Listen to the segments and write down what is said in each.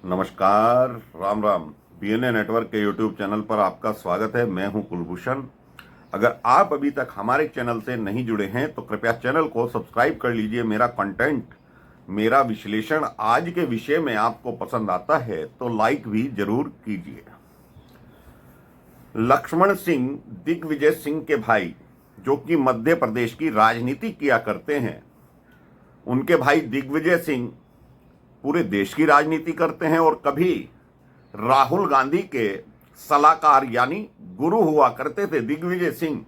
नमस्कार, Ram Ram. BNA network के YouTube channel पर आपका स्वागत है। मैं हूं कुलभूषण। अगर आप अभी तक हमारे चैनल से नहीं जुड़े हैं तो कृपया चैनल को सब्सक्राइब कर लीजिए। मेरा कंटेंट, मेरा विश्लेषण आज के विषय में आपको पसंद आता है तो लाइक भी जरूर कीजिए। लक्ष्मण सिंह दिग्विजय सिंह के भाई, जो कि मध्य प्रदेश की राजनीति किया करते हैं, उनके भाई दिग्विजय सिंह पूरे देश की राजनीति करते हैं और कभी राहुल गांधी के सलाहकार यानी गुरु हुआ करते थे दिग्विजय सिंह।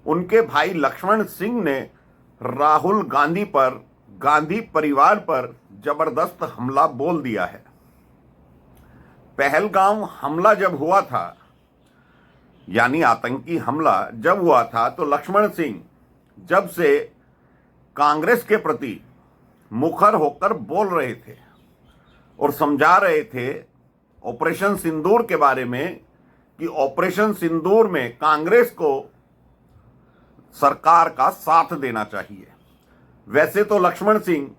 उनके भाई लक्ष्मण सिंह ने राहुल गांधी पर, गांधी परिवार पर जबरदस्त हमला बोल दिया है। पहलगाम हमला जब हुआ था, यानी आतंकी हमला जब हुआ था, तो लक्ष्मण सिंह जब से कांग्रेस के प्रति मुखर होकर बोल रहे थे और समझा रहे थे ऑपरेशन सिंदूर के बारे में कि ऑपरेशन सिंदूर में कांग्रेस को सरकार का साथ देना चाहिए। वैसे तो लक्ष्मण सिंह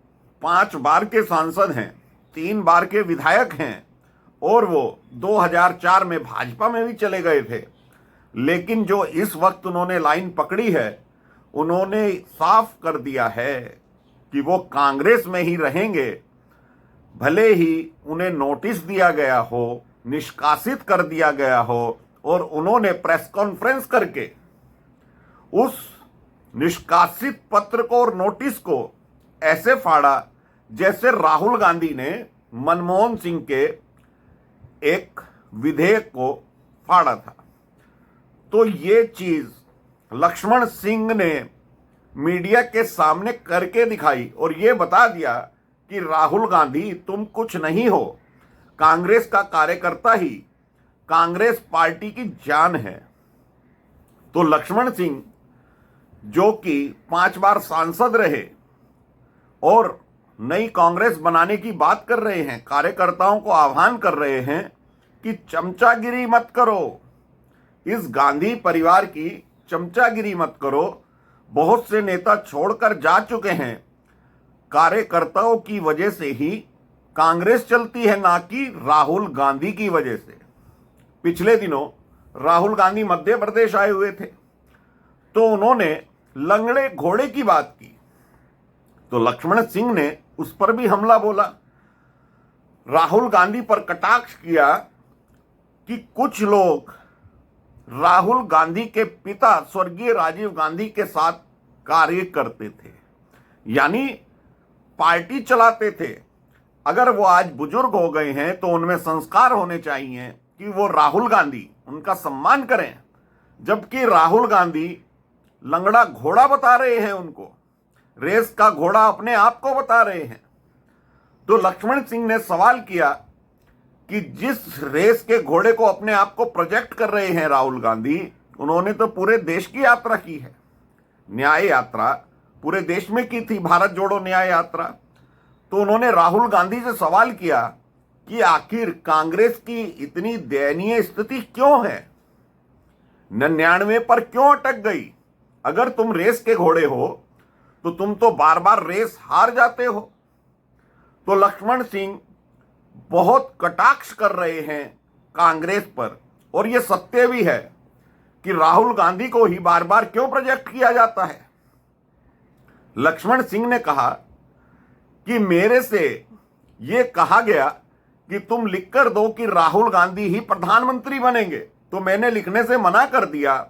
5 बार के सांसद हैं, 3 बार के विधायक हैं और वो 2004 में भाजपा में भी चले गए थे, लेकिन जो इस वक्त उन्होंने लाइन पकड़ी है, उन्होंने साफ कर दिया है कि वो कांग्रेस में ही रहेंगे। भले ही उन्हें नोटिस दिया गया हो, निष्कासित कर दिया गया हो, और उन्होंने प्रेस कॉन्फ्रेंस करके उस निष्कासित पत्र को और नोटिस को ऐसे फाड़ा जैसे राहुल गांधी ने मनमोहन सिंह के एक विधेयक को फाड़ा था। तो ये चीज लक्ष्मण सिंह ने मीडिया के सामने करके दिखाई और ये बता दिया कि राहुल गांधी तुम कुछ नहीं हो, कांग्रेस का कार्यकर्ता ही कांग्रेस पार्टी की जान है। तो लक्ष्मण सिंह, जो कि 5 बार सांसद रहे और नई कांग्रेस बनाने की बात कर रहे हैं, कार्यकर्ताओं को आह्वान कर रहे हैं कि चमचागिरी मत करो, इस गांधी परिवार की चमचागिरी मत करो। बहुत से नेता छोड़कर जा चुके हैं, कार्यकर्ताओं की वजह से ही कांग्रेस चलती है, ना कि राहुल गांधी की वजह से। पिछले दिनों राहुल गांधी मध्य प्रदेश आए हुए थे, तो उन्होंने लंगड़े घोड़े की बात की, तो लक्ष्मण सिंह ने उस पर भी हमला बोला। राहुल गांधी पर कटाक्ष किया कि कुछ लोग राहुल गांधी के पिता स्वर्गीय राजीव गांधी के साथ कार्य करते थे, यानी पार्टी चलाते थे। अगर वो आज बुजुर्ग हो गए हैं तो उनमें संस्कार होने चाहिए कि वो राहुल गांधी, उनका सम्मान करें, जबकि राहुल गांधी लंगड़ा घोड़ा बता रहे हैं उनको, रेस का घोड़ा अपने आप को बता रहे हैं। तो लक्ष्मण सिंह ने सवाल किया कि जिस रेस के घोड़े को अपने आप को प्रोजेक्ट कर रहे हैं राहुल गांधी, उन्होंने तो पूरे देश की यात्रा की है, न्याय यात्रा पूरे देश में की थी, भारत जोड़ो न्याय यात्रा। तो उन्होंने राहुल गांधी से सवाल किया कि आखिर कांग्रेस की इतनी दयनीय स्थिति क्यों है, 99 पर क्यों अटक गई? अगर तुम रेस के घोड़े हो तो तुम तो बार बार रेस हार जाते हो। तो लक्ष्मण सिंह बहुत कटाक्ष कर रहे हैं कांग्रेस पर, और यह सत्य भी है कि राहुल गांधी को ही बार बार क्यों प्रोजेक्ट किया जाता है। लक्ष्मण सिंह ने कहा कि मेरे से यह कहा गया कि तुम लिखकर दो कि राहुल गांधी ही प्रधानमंत्री बनेंगे, तो मैंने लिखने से मना कर दिया।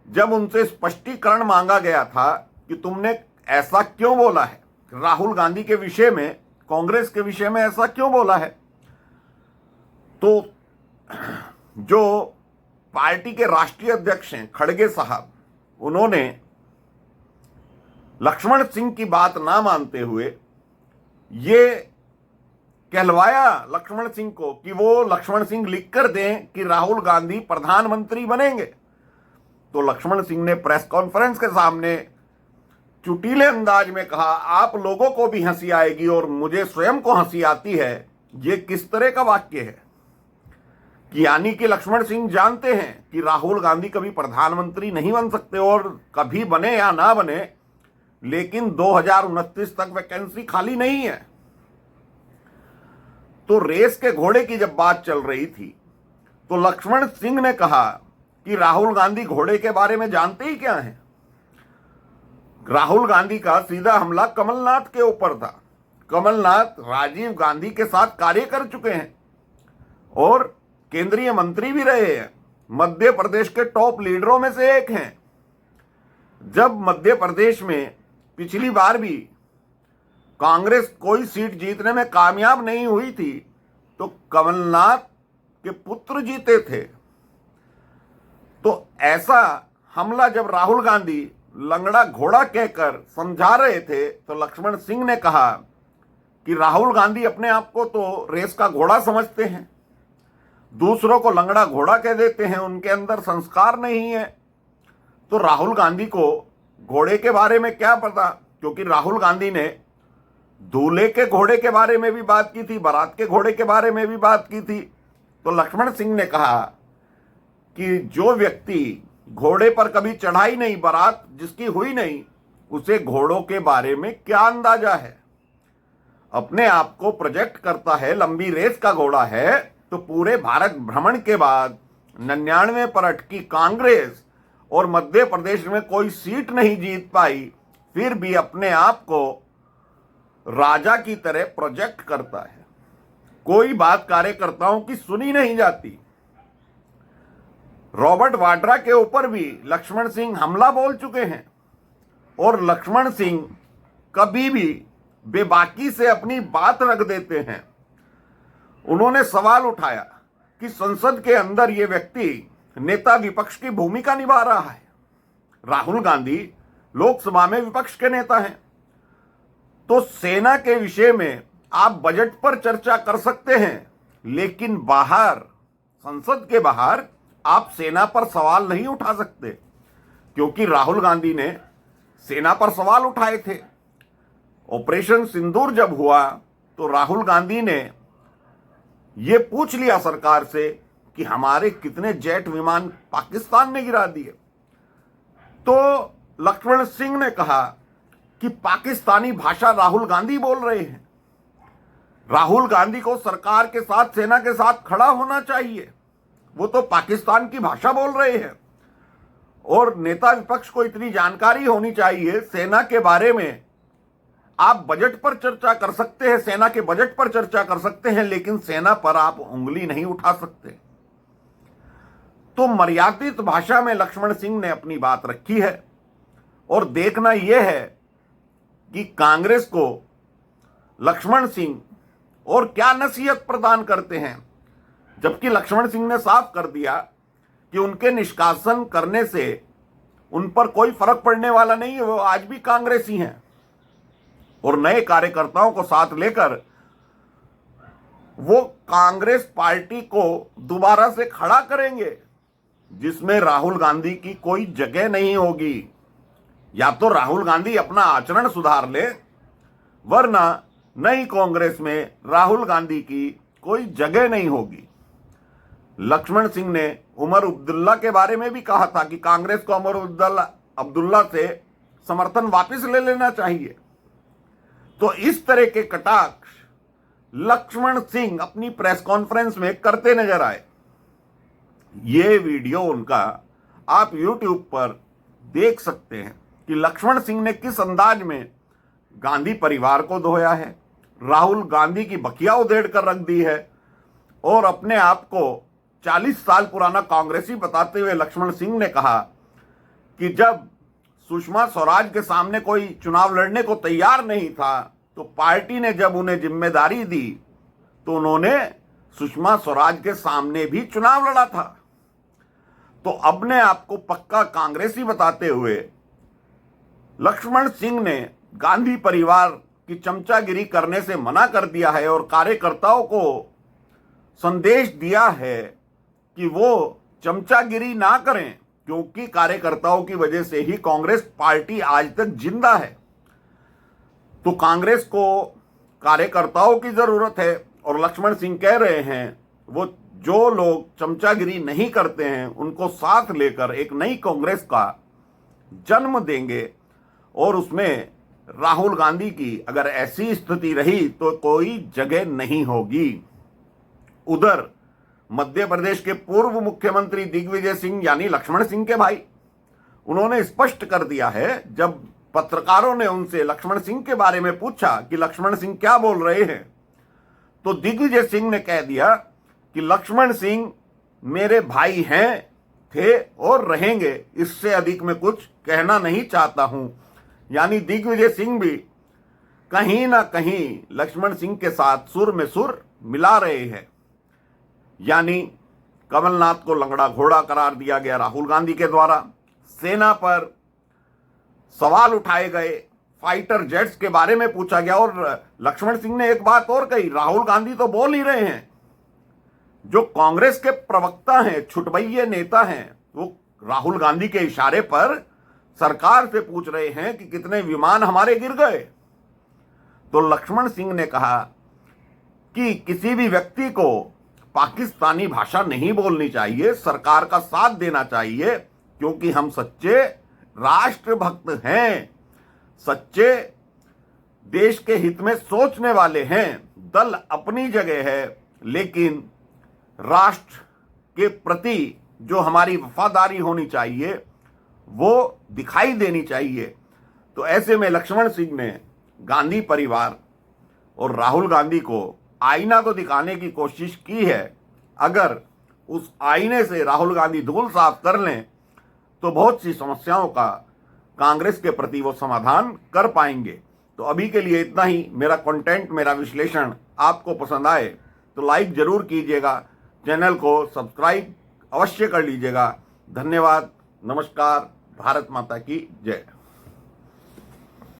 जब उनसे स्पष्टीकरण मांगा गया था कि तुमने ऐसा क्यों बोला है, राहुल गांधी के विषय में, कांग्रेस के विषय में ऐसा क्यों बोला है, तो जो पार्टी के राष्ट्रीय अध्यक्ष हैं खड़गे साहब, उन्होंने लक्ष्मण सिंह की बात ना मानते हुए ये कहलवाया लक्ष्मण सिंह को कि वो लक्ष्मण सिंह लिखकर दें कि राहुल गांधी प्रधानमंत्री बनेंगे। तो लक्ष्मण सिंह ने प्रेस कॉन्फ्रेंस के सामने चुटीले अंदाज में कहा, आप लोगों को भी हंसी आएगी और मुझे स्वयं को हंसी आती है। ये किस तरह का वाक्य है कि यानी कि लक्ष्मण सिंह जानते हैं कि राहुल गांधी कभी प्रधानमंत्री नहीं बन सकते, और कभी बने या ना बने, लेकिन 2029 तक वैकेंसी खाली नहीं है। तो रेस के घोड़े की जब बात चल रही थी तो लक्ष्मण सिंह ने कहा कि राहुल गांधी घोड़े के बारे में जानते ही क्या हैं। राहुल गांधी का सीधा हमला कमलनाथ के ऊपर था। कमलनाथ राजीव गांधी के साथ कार्य कर चुके हैं और केंद्रीय मंत्री भी रहे हैं, मध्य प्रदेश के टॉप लीडरों में से एक हैं। जब मध्य प्रदेश में पिछली बार भी कांग्रेस कोई सीट जीतने में कामयाब नहीं हुई थी तो कमलनाथ के पुत्र जीते थे। तो ऐसा हमला जब राहुल गांधी लंगड़ा घोड़ा कहकर समझा रहे थे तो लक्ष्मण सिंह ने कहा कि राहुल गांधी अपने आप को तो रेस का घोड़ा समझते हैं, दूसरों को लंगड़ा घोड़ा कह देते हैं, उनके अंदर संस्कार नहीं है। तो राहुल गांधी को घोड़े के बारे में क्या पता, क्योंकि राहुल गांधी ने दूल्हे के घोड़े के बारे में भी बात की थी, बारात के घोड़े के बारे में भी बात की थी। तो लक्ष्मण सिंह ने कहा कि जो व्यक्ति घोड़े पर कभी चढ़ाई नहीं, बारात जिसकी हुई नहीं, उसे घोड़ों के बारे में क्या अंदाजा है। अपने आप को प्रोजेक्ट करता है लंबी रेस का घोड़ा है, तो पूरे भारत भ्रमण के बाद 99 पर अटकी कांग्रेस और मध्य प्रदेश में कोई सीट नहीं जीत पाई, फिर भी अपने आप को राजा की तरह प्रोजेक्ट करता है। कोई बात कार्यकर्ताओं की सुनी नहीं जाती। रॉबर्ट वाड्रा के ऊपर भी लक्ष्मण सिंह हमला बोल चुके हैं और लक्ष्मण सिंह कभी भी बेबाकी से अपनी बात रख देते हैं। उन्होंने सवाल उठाया कि संसद के अंदर ये व्यक्ति नेता विपक्ष की भूमिका निभा रहा है। राहुल गांधी लोकसभा में विपक्ष के नेता हैं, तो सेना के विषय में आप बजट पर चर्चा कर सकते हैं, लेकिन बाहर, संसद के बाहर आप सेना पर सवाल नहीं उठा सकते, क्योंकि राहुल गांधी ने सेना पर सवाल उठाए थे। ऑपरेशन सिंदूर जब हुआ तो राहुल गांधी ने यह पूछ लिया सरकार से कि हमारे कितने जेट विमान पाकिस्तान ने गिरा दिए। तो लक्ष्मण सिंह ने कहा कि पाकिस्तानी भाषा राहुल गांधी बोल रहे हैं। राहुल गांधी को सरकार के साथ, सेना के साथ खड़ा होना चाहिए, वो तो पाकिस्तान की भाषा बोल रहे हैं। और नेता विपक्ष को इतनी जानकारी होनी चाहिए सेना के बारे में। आप बजट पर चर्चा कर सकते हैं, सेना के बजट पर चर्चा कर सकते हैं, लेकिन सेना पर आप उंगली नहीं उठा सकते। तो मर्यादित भाषा में लक्ष्मण सिंह ने अपनी बात रखी है और देखना यह है कि कांग्रेस को लक्ष्मण सिंह और क्या नसीहत प्रदान करते हैं, जबकि लक्ष्मण सिंह ने साफ कर दिया कि उनके निष्कासन करने से उन पर कोई फर्क पड़ने वाला नहीं है, वो आज भी कांग्रेसी हैं और नए कार्यकर्ताओं को साथ लेकर वो कांग्रेस पार्टी को दोबारा से खड़ा करेंगे, जिसमें राहुल गांधी की कोई जगह नहीं होगी। या तो राहुल गांधी अपना आचरण सुधार ले, वरना नई कांग्रेस में राहुल गांधी की कोई जगह नहीं होगी। लक्ष्मण सिंह ने उमर अब्दुल्ला के बारे में भी कहा था कि कांग्रेस को उमर अब्दुल्ला से समर्थन वापस ले लेना चाहिए। तो इस तरह के कटाक्ष लक्ष्मण सिंह अपनी प्रेस कॉन्फ्रेंस में करते नजर आए। ये वीडियो उनका आप YouTube पर देख सकते हैं कि लक्ष्मण सिंह ने किस अंदाज में गांधी परिवार को धोया है, राहुल गांधी की बकिया उधेड़ कर रख दी है और अपने आप को 40 साल पुराना कांग्रेसी बताते हुए लक्ष्मण सिंह ने कहा कि जब सुषमा स्वराज के सामने कोई चुनाव लड़ने को तैयार नहीं था तो पार्टी ने जब उन्हें जिम्मेदारी दी तो उन्होंने सुषमा स्वराज के सामने भी चुनाव लड़ा था। तो अपने आप को पक्का कांग्रेसी बताते हुए लक्ष्मण सिंह ने गांधी परिवार की चमचागिरी करने से मना कर दिया है और कार्यकर्ताओं को संदेश दिया है कि वो चमचागिरी ना करें, क्योंकि कार्यकर्ताओं की वजह से ही कांग्रेस पार्टी आज तक जिंदा है। तो कांग्रेस को कार्यकर्ताओं की जरूरत है और लक्ष्मण सिंह कह रहे हैं वो जो लोग चमचागिरी नहीं करते हैं उनको साथ लेकर एक नई कांग्रेस का जन्म देंगे और उसमें राहुल गांधी की अगर ऐसी स्थिति रही तो कोई जगह नहीं होगी। उधर मध्य प्रदेश के पूर्व मुख्यमंत्री दिग्विजय सिंह यानी लक्ष्मण सिंह के भाई, उन्होंने स्पष्ट कर दिया है, जब पत्रकारों ने उनसे लक्ष्मण सिंह के बारे में पूछा कि लक्ष्मण सिंह क्या बोल रहे हैं, तो दिग्विजय सिंह ने कह दिया कि लक्ष्मण सिंह मेरे भाई हैं, थे और रहेंगे, इससे अधिक मैं कुछ कहना नहीं चाहता हूं। यानी दिग्विजय सिंह भी कहीं ना कहीं लक्ष्मण सिंह के साथ सुर में सुर मिला रहे हैं। यानी कमलनाथ को लंगड़ा घोड़ा करार दिया गया राहुल गांधी के द्वारा, सेना पर सवाल उठाए गए, फाइटर जेट्स के बारे में पूछा गया। और लक्ष्मण सिंह ने एक बात और कही, राहुल गांधी तो बोल ही रहे हैं, जो कांग्रेस के प्रवक्ता हैं, छुटभइये नेता हैं, वो राहुल गांधी के इशारे पर सरकार से पूछ रहे हैं कि कितने विमान हमारे गिर गए। तो लक्ष्मण सिंह ने कहा कि किसी भी व्यक्ति को पाकिस्तानी भाषा नहीं बोलनी चाहिए, सरकार का साथ देना चाहिए, क्योंकि हम सच्चे राष्ट्रभक्त हैं, सच्चे देश के हित में सोचने वाले हैं। दल अपनी जगह है, लेकिन राष्ट्र के प्रति जो हमारी वफादारी होनी चाहिए वो दिखाई देनी चाहिए। तो ऐसे में लक्ष्मण सिंह ने गांधी परिवार और राहुल गांधी को आईना तो दिखाने की कोशिश की है। अगर उस आईने से राहुल गांधी धूल साफ कर लें तो बहुत सी समस्याओं का कांग्रेस के प्रति वो समाधान कर पाएंगे। तो अभी के लिए इतना ही। मेरा कंटेंट, मेरा विश्लेषण आपको पसंद आए तो लाइक जरूर कीजिएगा, चैनल को सब्सक्राइब अवश्य कर लीजिएगा। धन्यवाद, नमस्कार, भारत माता की जय।